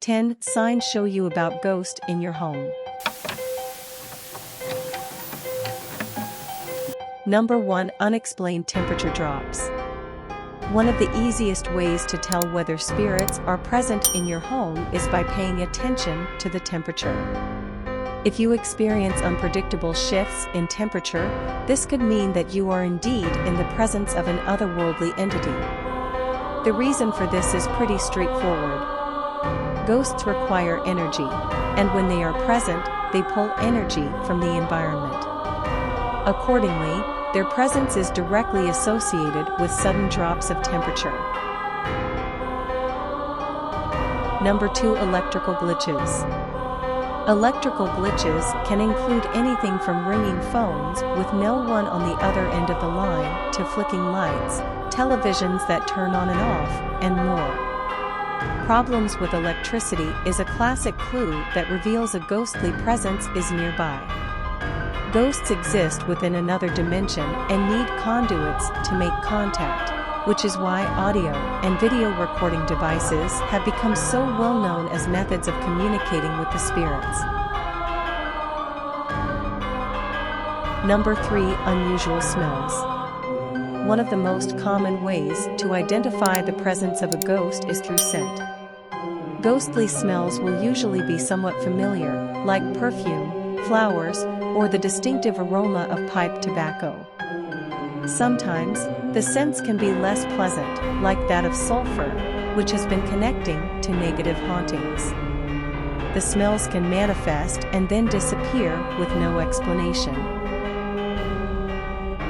10 signs show you about ghost in your home. Number 1. Unexplained temperature drops. One of the easiest ways to tell whether spirits are present in your home is by paying attention to the temperature. If you experience unpredictable shifts in temperature, this could mean that you are indeed in the presence of an otherworldly entity. The reason for this is pretty straightforward. Ghosts require energy, and when they are present, they pull energy from the environment. Accordingly, their presence is directly associated with sudden drops of temperature. Number 2. Electrical glitches. Electrical glitches can include anything from ringing phones with no one on the other end of the line to flicking lights, televisions that turn on and off, and more. Problems with electricity is a classic clue that reveals a ghostly presence is nearby. Ghosts exist within another dimension and need conduits to make contact, which is why audio and video recording devices have become so well known as methods of communicating with the spirits. Number 3. Unusual smells. One of the most common ways to identify the presence of a ghost is through scent. Ghostly smells will usually be somewhat familiar, like perfume, flowers, or the distinctive aroma of pipe tobacco. Sometimes, the scents can be less pleasant, like that of sulfur, which has been connecting to negative hauntings. The smells can manifest and then disappear with no explanation.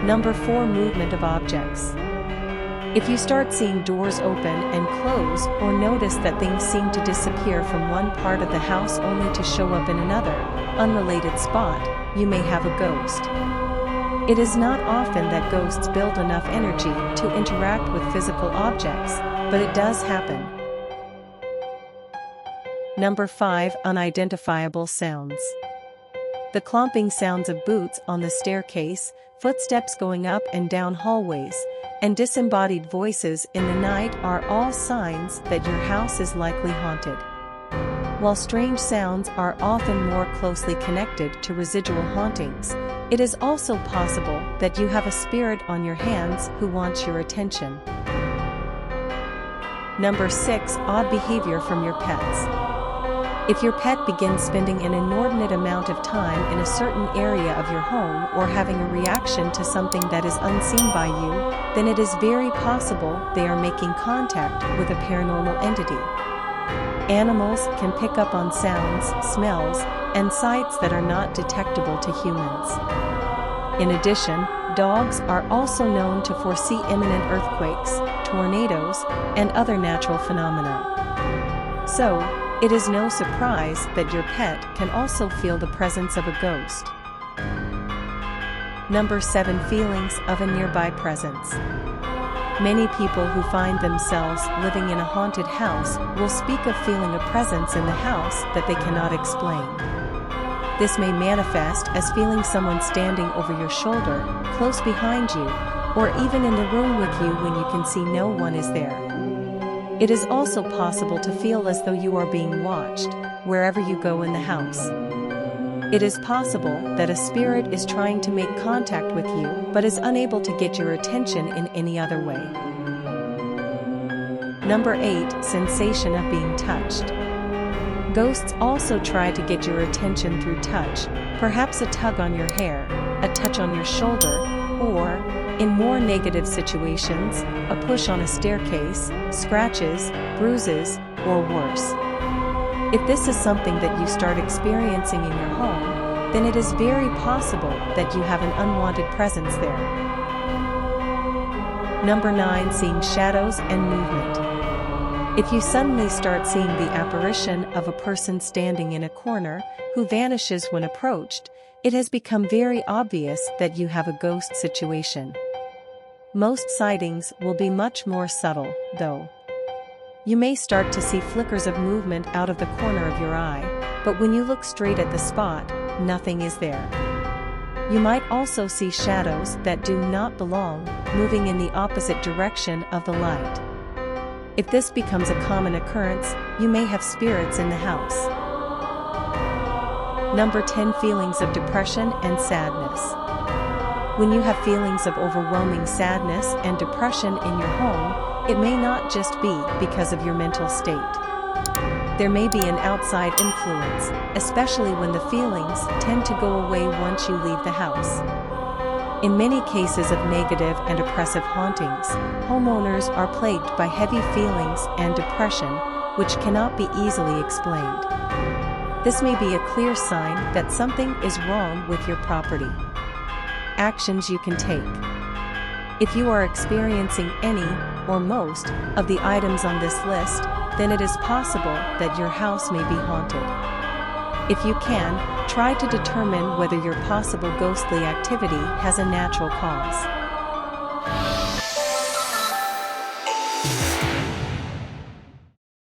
Number 4. Movement of objects. If you start seeing doors open and close or notice that things seem to disappear from one part of the house only to show up in another, unrelated spot, you may have a ghost. It is not often that ghosts build enough energy to interact with physical objects, but it does happen. Number 5. Unidentifiable sounds. The clomping sounds of boots on the staircase, footsteps going up and down hallways, and disembodied voices in the night are all signs that your house is likely haunted. While strange sounds are often more closely connected to residual hauntings, it is also possible that you have a spirit on your hands who wants your attention. Number 6. Odd behavior from your pets. If your pet begins spending an inordinate amount of time in a certain area of your home or having a reaction to something that is unseen by you, then it is very possible they are making contact with a paranormal entity. Animals can pick up on sounds, smells, and sights that are not detectable to humans. In addition, dogs are also known to foresee imminent earthquakes, tornadoes, and other natural phenomena. So, it is no surprise that your pet can also feel the presence of a ghost. Number 7. Feelings of a nearby presence. Many people who find themselves living in a haunted house will speak of feeling a presence in the house that they cannot explain. This may manifest as feeling someone standing over your shoulder, close behind you, or even in the room with you when you can see no one is there. It is also possible to feel as though you are being watched, wherever you go in the house. It is possible that a spirit is trying to make contact with you but is unable to get your attention in any other way. Number 8. Sensation of being touched. Ghosts also try to get your attention through touch, perhaps a tug on your hair, a touch on your shoulder, or, in more negative situations, a push on a staircase, scratches, bruises, or worse. If this is something that you start experiencing in your home, then it is very possible that you have an unwanted presence there. Number 9. Seeing shadows and movement. If you suddenly start seeing the apparition of a person standing in a corner, who vanishes when approached, it has become very obvious that you have a ghost situation. Most sightings will be much more subtle, though. You may start to see flickers of movement out of the corner of your eye, but when you look straight at the spot, nothing is there. You might also see shadows that do not belong, moving in the opposite direction of the light. If this becomes a common occurrence, you may have spirits in the house. Number 10. Feelings of depression and sadness. When you have feelings of overwhelming sadness and depression in your home, it may not just be because of your mental state. There may be an outside influence, especially when the feelings tend to go away once you leave the house. In many cases of negative and oppressive hauntings, homeowners are plagued by heavy feelings and depression, which cannot be easily explained. This may be a clear sign that something is wrong with your property. Actions you can take. If you are experiencing any or most of the items on this list, then it is possible that your house may be haunted. If you can, try to determine whether your possible ghostly activity has a natural cause.